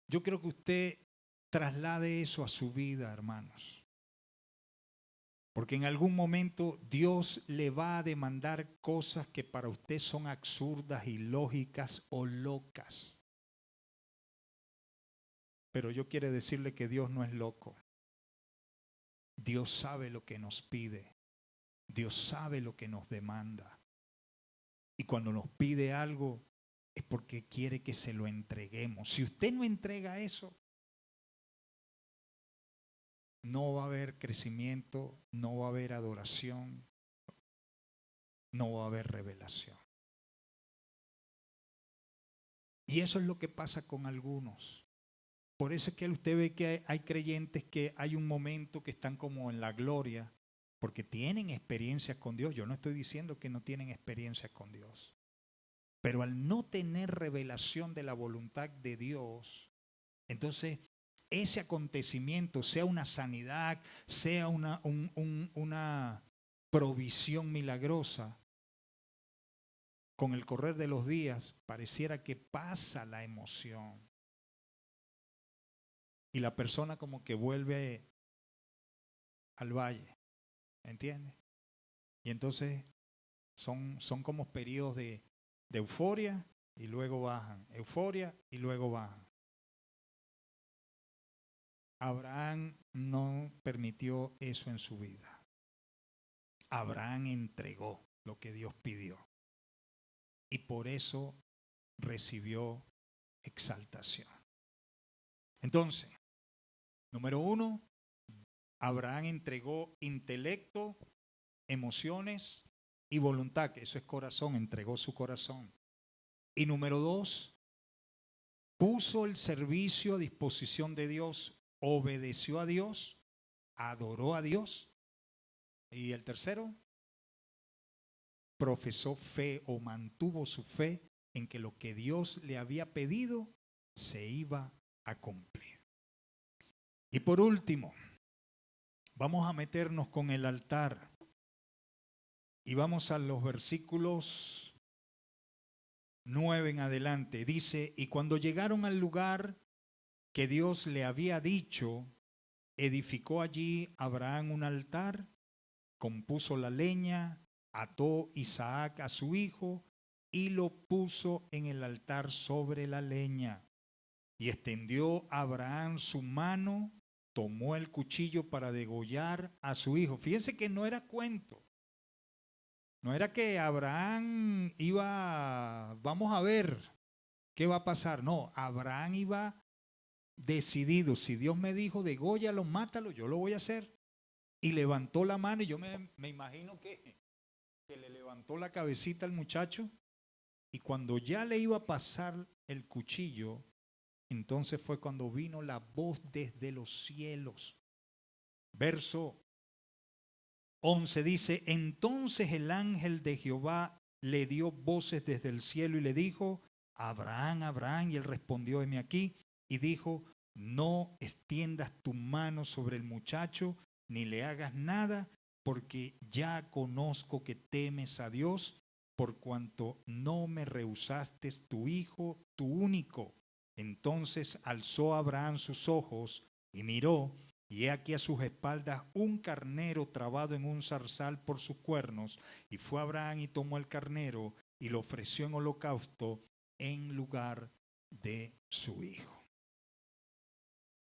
Yo creo que usted traslade eso a su vida, hermanos. Porque en algún momento Dios le va a demandar cosas que para usted son absurdas, ilógicas o locas. Pero yo quiero decirle que Dios no es loco. Dios sabe lo que nos pide. Dios sabe lo que nos demanda. Y cuando nos pide algo es porque quiere que se lo entreguemos. Si usted no entrega eso, no va a haber crecimiento, no va a haber adoración, no va a haber revelación. Y eso es lo que pasa con algunos. Por eso es que usted ve que hay creyentes que hay un momento que están como en la gloria, porque tienen experiencias con Dios. Yo no estoy diciendo que no tienen experiencias con Dios. Pero al no tener revelación de la voluntad de Dios, entonces ese acontecimiento, sea una sanidad, sea una provisión milagrosa, con el correr de los días pareciera que pasa la emoción. Y la persona como que vuelve al valle, ¿entiendes? Y entonces son como periodos de euforia y luego bajan, euforia y luego bajan. Abraham no permitió eso en su vida. Abraham entregó lo que Dios pidió. Y por eso recibió exaltación. Entonces, número 1, Abraham entregó intelecto, emociones y voluntad, que eso es corazón, entregó su corazón. Y número 2, puso el servicio a disposición de Dios, obedeció a Dios, adoró a Dios. Y el tercero, profesó fe o mantuvo su fe en que lo que Dios le había pedido se iba a cumplir. Y por último, vamos a meternos con el altar y vamos a los versículos 9 en adelante. Dice, y cuando llegaron al lugar que Dios le había dicho, edificó allí Abraham un altar, compuso la leña, ató Isaac a su hijo y lo puso en el altar sobre la leña. Y extendió Abraham su mano, tomó el cuchillo para degollar a su hijo. Fíjense que no era cuento. No era que Abraham iba, vamos a ver qué va a pasar. No, Abraham iba decidido. Si Dios me dijo, dególlalo, mátalo, yo lo voy a hacer. Y levantó la mano y yo me imagino que le levantó la cabecita al muchacho. Y cuando ya le iba a pasar el cuchillo, entonces fue cuando vino la voz desde los cielos. Verso 11 dice, entonces el ángel de Jehová le dio voces desde el cielo y le dijo, Abraham, Abraham, y él respondió, heme aquí, y dijo, no extiendas tu mano sobre el muchacho, ni le hagas nada, porque ya conozco que temes a Dios, por cuanto no me rehusaste tu hijo, tu único. Entonces alzó Abraham sus ojos y miró, y he aquí a sus espaldas un carnero trabado en un zarzal por sus cuernos. Y fue Abraham y tomó el carnero y lo ofreció en holocausto en lugar de su hijo.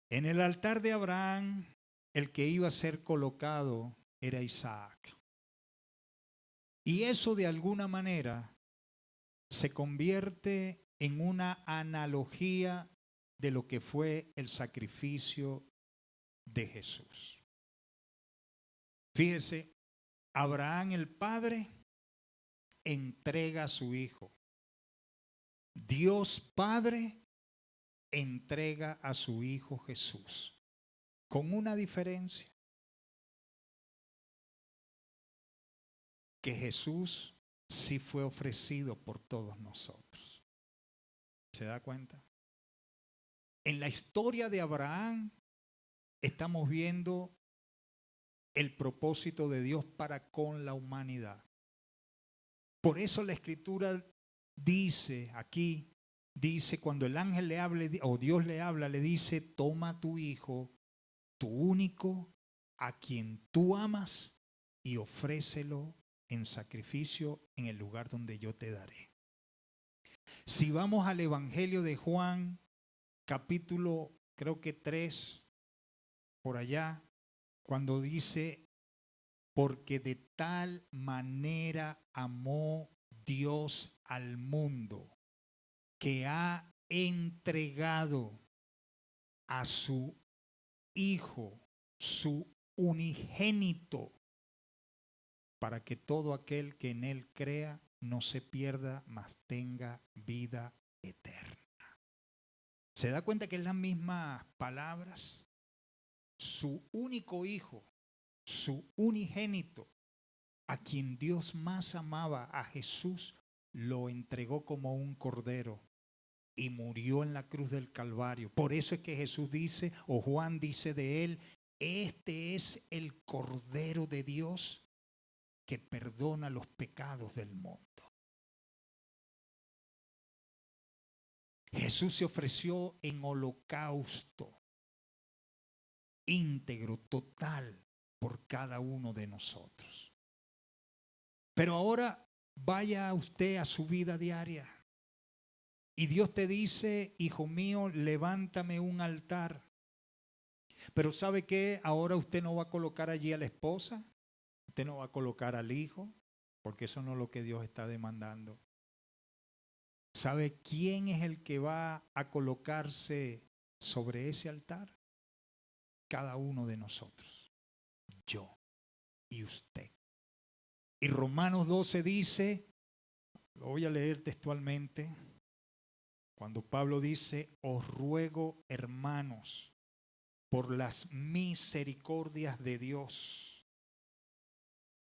En el altar de Abraham, el que iba a ser colocado era Isaac. Y eso de alguna manera se convierte en una analogía de lo que fue el sacrificio de Jesús. Fíjese, Abraham el padre entrega a su hijo. Dios Padre entrega a su hijo Jesús, con una diferencia, que Jesús sí fue ofrecido por todos nosotros. ¿Se da cuenta? En la historia de Abraham estamos viendo el propósito de Dios para con la humanidad. Por eso la Escritura dice aquí, dice cuando el ángel le hable o Dios le habla, le dice, toma a tu hijo, tu único, a quien tú amas, y ofrécelo en sacrificio en el lugar donde yo te daré. Si vamos al Evangelio de Juan, capítulo creo que 3, por allá, cuando dice, porque de tal manera amó Dios al mundo, que ha entregado a su Hijo, su unigénito, para que todo aquel que en Él crea no se pierda, mas tenga vida eterna. ¿Se da cuenta que es las mismas palabras? Su único Hijo, su unigénito, a quien Dios más amaba, a Jesús, lo entregó como un cordero y murió en la cruz del Calvario. Por eso es que Jesús dice, o Juan dice de él, este es el Cordero de Dios que perdona los pecados del mundo. Jesús se ofreció en holocausto íntegro, total, por cada uno de nosotros. Pero ahora vaya usted a su vida diaria y Dios te dice, hijo mío, levántame un altar. Pero ¿sabe qué? Ahora usted no va a colocar allí a la esposa, usted no va a colocar al hijo, porque eso no es lo que Dios está demandando. ¿Sabe quién es el que va a colocarse sobre ese altar? Cada uno de nosotros, yo y usted. Y Romanos 12 dice, lo voy a leer textualmente, cuando Pablo dice, os ruego, hermanos, por las misericordias de Dios,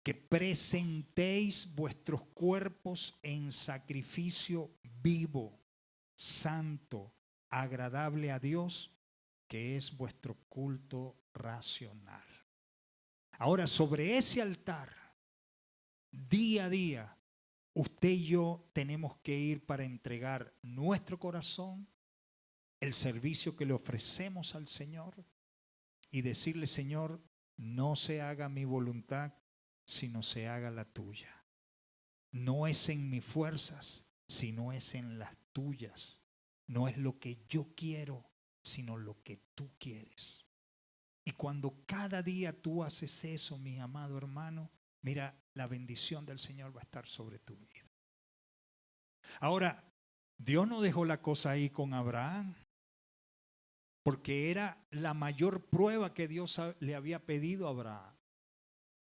que presentéis vuestros cuerpos en sacrificio vivo, santo, agradable a Dios, que es vuestro culto racional. Ahora, sobre ese altar, día a día, usted y yo tenemos que ir para entregar nuestro corazón, el servicio que le ofrecemos al Señor y decirle, Señor, no se haga mi voluntad, sino se haga la tuya. No es en mis fuerzas, sino es en las tuyas. No es lo que yo quiero, sino lo que tú quieres. Y cuando cada día tú haces eso, mi amado hermano, mira, la bendición del Señor va a estar sobre tu vida. Ahora, Dios no dejó la cosa ahí con Abraham, porque era la mayor prueba que Dios le había pedido a Abraham.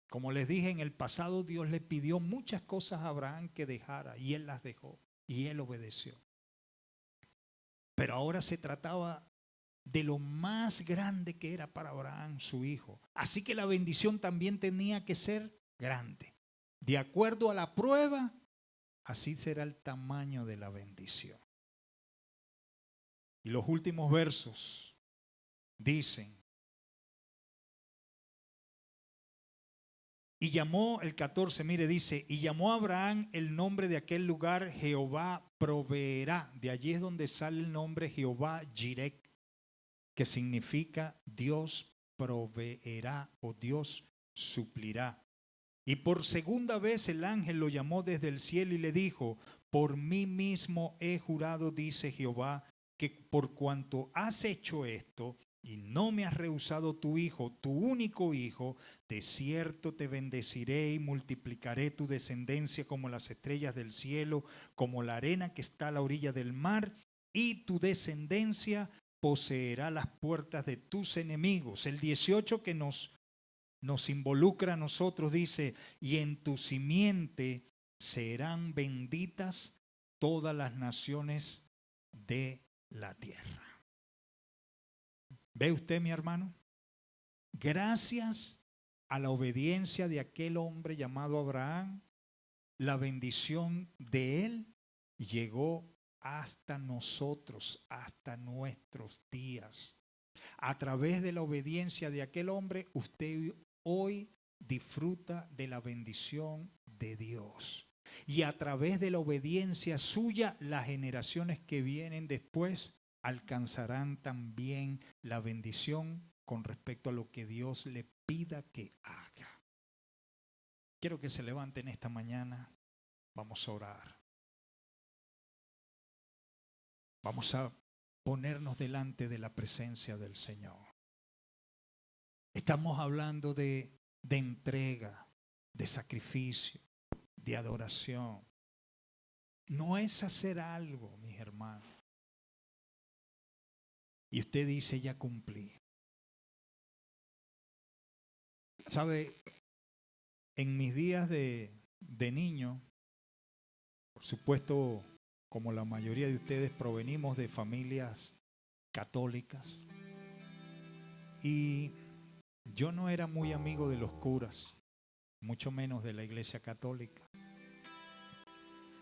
Como les dije, en el pasado Dios le pidió muchas cosas a Abraham que dejara y él las dejó y él obedeció. Pero ahora se trataba de lo más grande que era para Abraham, su hijo. Así que la bendición también tenía que ser grande. De acuerdo a la prueba, así será el tamaño de la bendición. Y los últimos versos dicen, y llamó el 14, mire, dice, y llamó a Abraham el nombre de aquel lugar, Jehová proveerá. De allí es donde sale el nombre Jehová Jireh, que significa Dios proveerá o Dios suplirá. Y por segunda vez el ángel lo llamó desde el cielo y le dijo, por mí mismo he jurado, dice Jehová, que por cuanto has hecho esto y no me has rehusado tu hijo, tu único hijo, de cierto te bendeciré y multiplicaré tu descendencia como las estrellas del cielo, como la arena que está a la orilla del mar, y tu descendencia poseerá las puertas de tus enemigos. El 18 que nos involucra a nosotros dice, y en tu simiente serán benditas todas las naciones de la tierra. ¿Ve usted, mi hermano? Gracias a la obediencia de aquel hombre llamado Abraham, la bendición de él llegó hasta nosotros, hasta nuestros días. A través de la obediencia de aquel hombre, usted hoy disfruta de la bendición de Dios. Y a través de la obediencia suya, las generaciones que vienen después alcanzarán también la bendición con respecto a lo que Dios le pida que haga. Quiero que se levanten esta mañana. Vamos a orar. Vamos a ponernos delante de la presencia del Señor. Estamos hablando de entrega, de sacrificio, de adoración. No es hacer algo, mis hermanos. Y usted dice, ya cumplí. ¿Sabe? En mis días de niño, por supuesto, como la mayoría de ustedes, provenimos de familias católicas. Y yo no era muy amigo de los curas, mucho menos de la Iglesia Católica.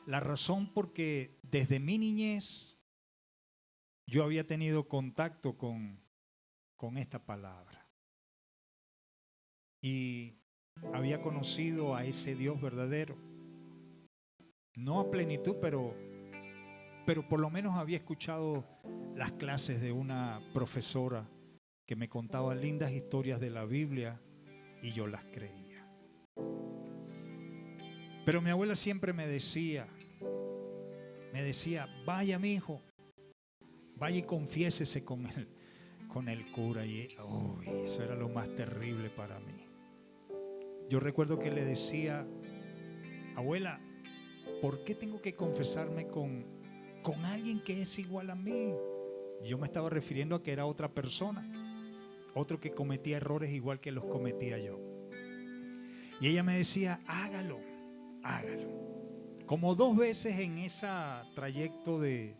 La razón porque desde mi niñez yo había tenido contacto con esta palabra. Y había conocido a ese Dios verdadero. No a plenitud, pero por lo menos había escuchado las clases de una profesora que me contaba lindas historias de la Biblia y yo las creía. Pero mi abuela siempre me decía, vaya mi hijo, vaya y confiésese con el cura. Y eso era lo más terrible para mí. Yo recuerdo que le decía, abuela, ¿por qué tengo que confesarme con alguien que es igual a mí? Yo me estaba refiriendo a que era otra persona, otro que cometía errores igual que los cometía yo. Y ella me decía, hágalo. Como 2 veces en ese trayecto de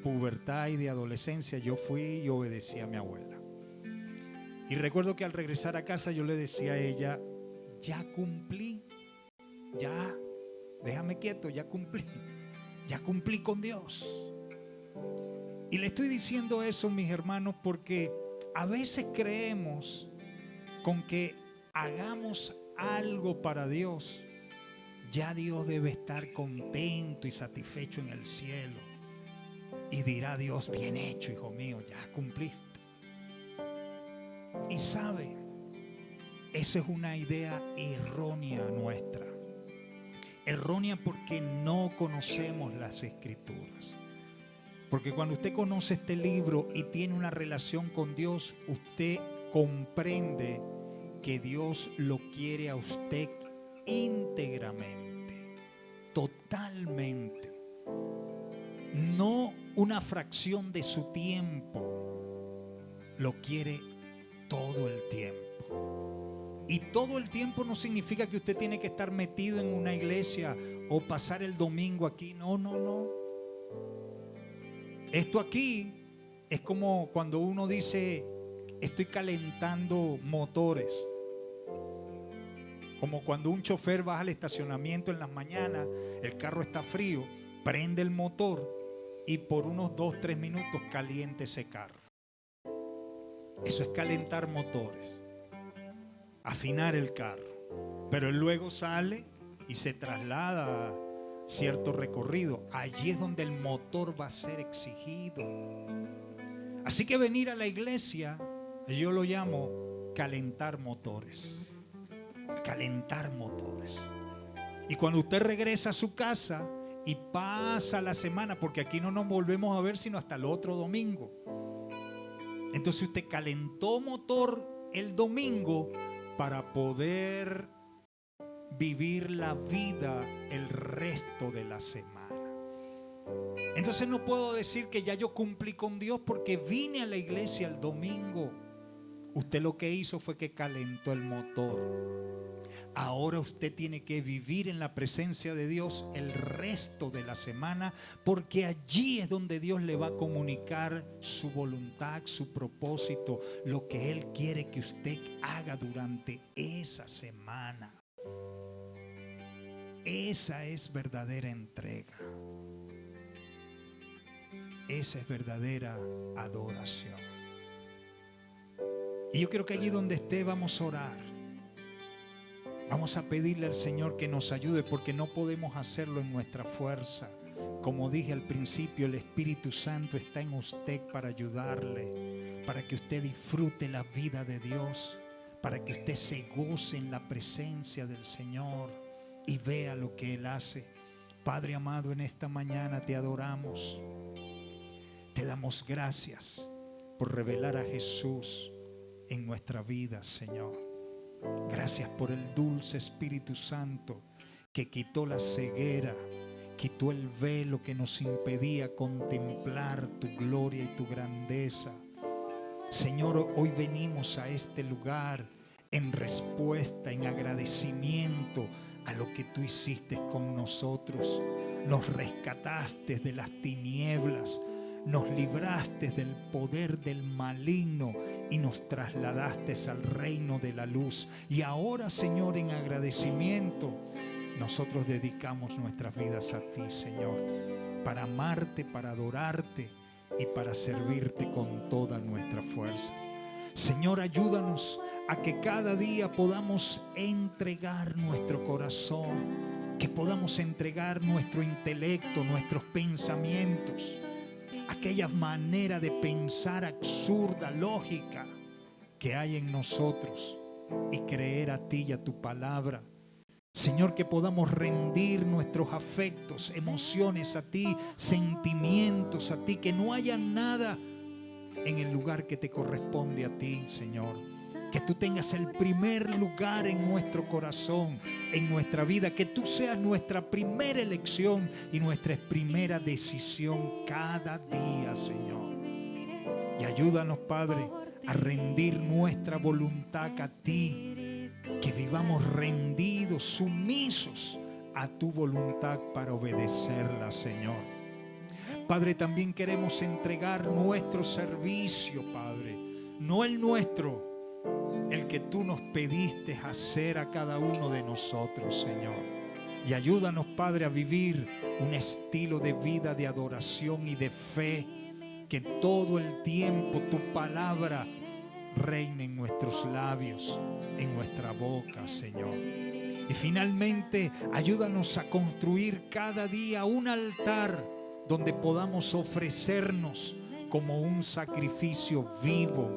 pubertad y de adolescencia yo fui y obedecí a mi abuela. Y recuerdo que al regresar a casa yo le decía a ella, ya cumplí, ya, déjame quieto, ya cumplí con Dios. Y le estoy diciendo eso, mis hermanos, porque a veces creemos con que hagamos algo para Dios, ya Dios debe estar contento y satisfecho en el cielo. Y dirá Dios, bien hecho, hijo mío, ya cumpliste. Y sabe, esa es una idea errónea nuestra. Errónea porque no conocemos las Escrituras. Porque cuando usted conoce este libro y tiene una relación con Dios, usted comprende que Dios lo quiere a usted íntegramente, totalmente. No una fracción de su tiempo, lo quiere todo el tiempo. Y todo el tiempo no significa que usted tiene que estar metido en una iglesia o pasar el domingo aquí. No. Esto aquí es como cuando uno dice, estoy calentando motores. Como cuando un chofer baja al estacionamiento en las mañanas, el carro está frío, prende el motor y por unos 2-3 minutos calienta ese carro. Eso es calentar motores, afinar el carro. Pero él luego sale y se traslada a cierto recorrido. Allí es donde el motor va a ser exigido. Así que venir a la iglesia, yo lo llamo calentar motores. Calentar motores. Y cuando usted regresa a su casa y pasa la semana, porque aquí no nos volvemos a ver sino hasta el otro domingo. Entonces usted calentó motor el domingo para poder vivir la vida el resto de la semana. Entonces no puedo decir que ya yo cumplí con Dios porque vine a la iglesia el domingo. Usted lo que hizo fue que calentó el motor. Ahora usted tiene que vivir en la presencia de Dios el resto de la semana, porque allí es donde Dios le va a comunicar su voluntad, su propósito, lo que Él quiere que usted haga durante esa semana. Esa es verdadera entrega. Esa es verdadera adoración. Y yo creo que allí donde esté vamos a orar. Vamos a pedirle al Señor que nos ayude, porque no podemos hacerlo en nuestra fuerza. Como dije al principio, el Espíritu Santo está en usted para ayudarle, para que usted disfrute la vida de Dios, para que usted se goce en la presencia del Señor y vea lo que Él hace. Padre amado, en esta mañana te adoramos. Te damos gracias por revelar a Jesús en nuestra vida, Señor. Gracias por el dulce Espíritu Santo que quitó la ceguera, quitó el velo que nos impedía contemplar tu gloria y tu grandeza. Señor, hoy venimos a este lugar en respuesta, en agradecimiento a lo que tú hiciste con nosotros. Nos rescataste de las tinieblas, nos libraste del poder del maligno y nos trasladaste al reino de la luz. Y ahora, Señor, en agradecimiento, nosotros dedicamos nuestras vidas a ti, Señor, para amarte, para adorarte y para servirte con todas nuestras fuerzas. Señor, ayúdanos a que cada día podamos entregar nuestro corazón, que podamos entregar nuestro intelecto, nuestros pensamientos, aquellas maneras de pensar absurda, lógica que hay en nosotros, y creer a ti y a tu palabra. Señor, que podamos rendir nuestros afectos, emociones a ti, sentimientos a ti, que no haya nada en el lugar que te corresponde a ti, Señor. Que tú tengas el primer lugar en nuestro corazón, en nuestra vida. Que tú seas nuestra primera elección y nuestra primera decisión cada día, Señor. Y ayúdanos, Padre, a rendir nuestra voluntad a ti. Que vivamos rendidos, sumisos a tu voluntad para obedecerla, Señor. Padre, también queremos entregar nuestro servicio, Padre. No el nuestro, el que tú nos pediste hacer a cada uno de nosotros, Señor. Y ayúdanos, Padre, a vivir un estilo de vida de adoración y de fe, que todo el tiempo tu palabra reine en nuestros labios, en nuestra boca, Señor. Y finalmente, ayúdanos a construir cada día un altar donde podamos ofrecernos como un sacrificio vivo,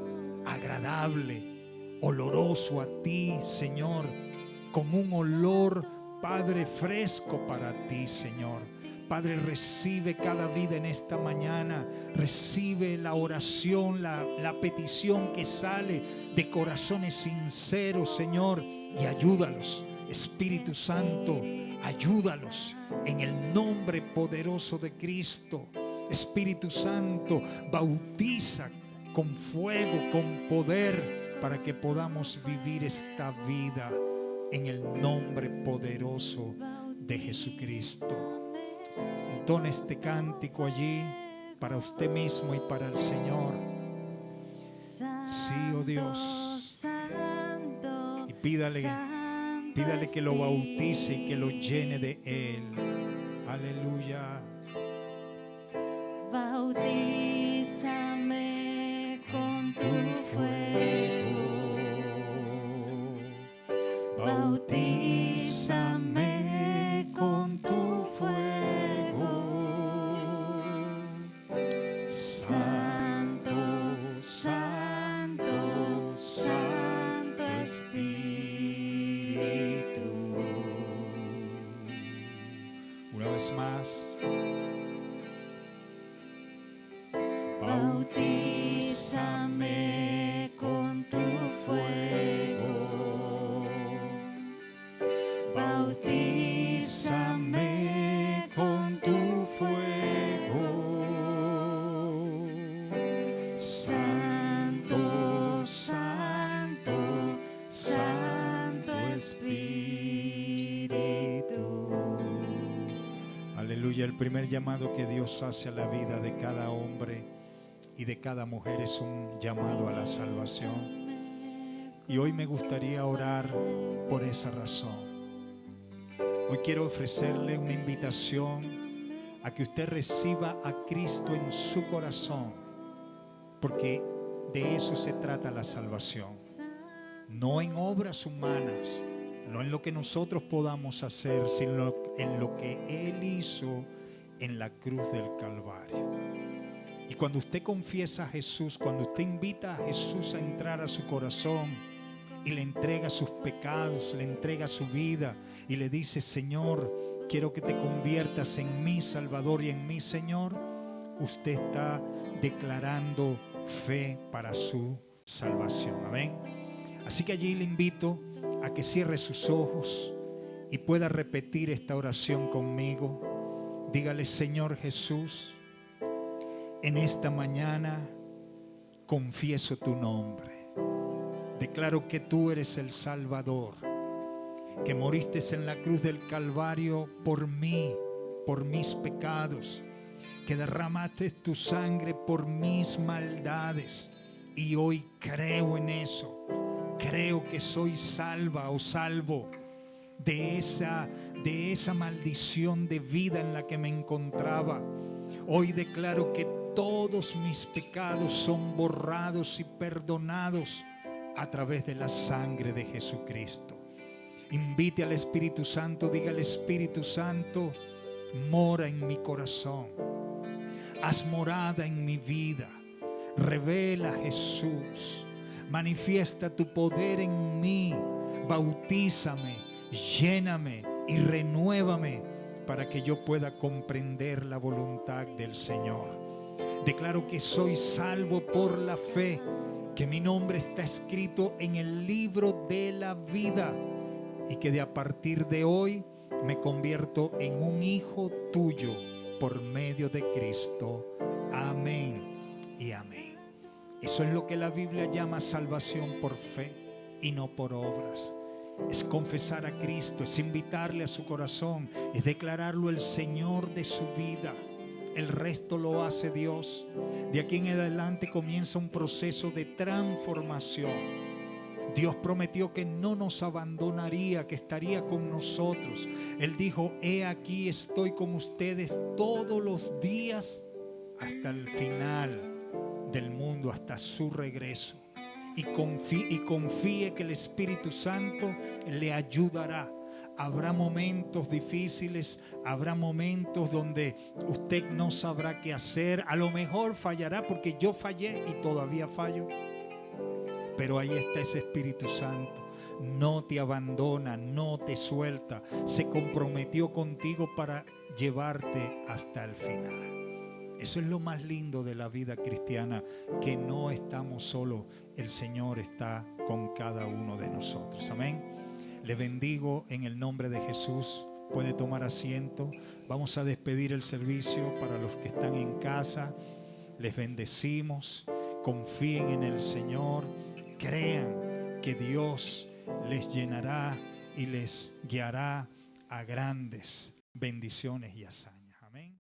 agradable, oloroso a ti, Señor, con un olor, Padre, fresco para ti, Señor. Padre, recibe cada vida en esta mañana, recibe la oración, la petición que sale de corazones sinceros, Señor, y ayúdalos, Espíritu Santo, ayúdalos en el nombre poderoso de Cristo. Espíritu Santo, bautiza con fuego, con poder, para que podamos vivir esta vida en el nombre poderoso de Jesucristo. Entone este cántico allí para usted mismo y para el Señor. Sí, oh Dios. Y pídale que lo bautice y que lo llene de Él. Aleluya. Bautízame con tu fuego. Bautízame con tu fuego. Santo, Santo, Santo Espíritu. Una vez más. Bautízame con tu fuego. Bautízame con tu fuego. Santo, Santo, Santo Espíritu. Aleluya. El primer llamado que Dios hace a la vida de cada hombre y de cada mujer es un llamado a la salvación. Y hoy me gustaría orar por esa razón. Hoy quiero ofrecerle una invitación a que usted reciba a Cristo en su corazón, porque De eso se trata la salvación. No en obras humanas, no en lo que nosotros podamos hacer, sino en lo que Él hizo en la cruz del Calvario. Y cuando usted confiesa a Jesús, cuando usted invita a Jesús a entrar a su corazón y le entrega sus pecados, le entrega su vida y le dice: Señor, quiero que te conviertas en mi Salvador y en mi Señor, usted está declarando fe para su salvación. Amén. Así que allí le invito a que cierre sus ojos y pueda repetir esta oración conmigo. Dígale: Señor Jesús, en esta mañana confieso tu nombre. Declaro que tú eres el Salvador, que moriste en la cruz del Calvario por mí, por mis pecados, que derramaste tu sangre por mis maldades. Y hoy creo en eso. Creo que soy salva o salvo de esa maldición de vida en la que me encontraba. Hoy declaro que todos mis pecados son borrados y perdonados a través de la sangre de Jesucristo. Invite al Espíritu Santo, diga al Espíritu Santo: mora en mi corazón, haz morada en mi vida, revela Jesús, manifiesta tu poder en mí, bautízame, lléname y renuévame para que yo pueda comprender la voluntad del Señor. Declaro que soy salvo por la fe, que mi nombre está escrito en el libro de la vida y que a partir de hoy me convierto en un hijo tuyo por medio de Cristo. Amén y amén. Eso es lo que la Biblia llama salvación por fe y no por obras. Es confesar a Cristo, es invitarle a su corazón, es declararlo el Señor de su vida. El resto lo hace Dios. De aquí en adelante comienza un proceso de transformación. Dios prometió que no nos abandonaría, que estaría con nosotros. Él dijo: he aquí estoy con ustedes todos los días hasta el final del mundo, hasta su regreso. Y confíe que el Espíritu Santo le ayudará. Habrá momentos difíciles, habrá momentos donde usted no sabrá qué hacer. A lo mejor fallará, porque yo fallé y todavía fallo. Pero ahí está ese Espíritu Santo. No te abandona, no te suelta. Se comprometió contigo para llevarte hasta el final. Eso es lo más lindo de la vida cristiana, que no estamos solos. El Señor está con cada uno de nosotros. Amén. Le bendigo en el nombre de Jesús. Puede tomar asiento. Vamos a despedir el servicio. Para los que están en casa, les bendecimos. Confíen en el Señor. Crean que Dios les llenará y les guiará a grandes bendiciones y hazañas. Amén.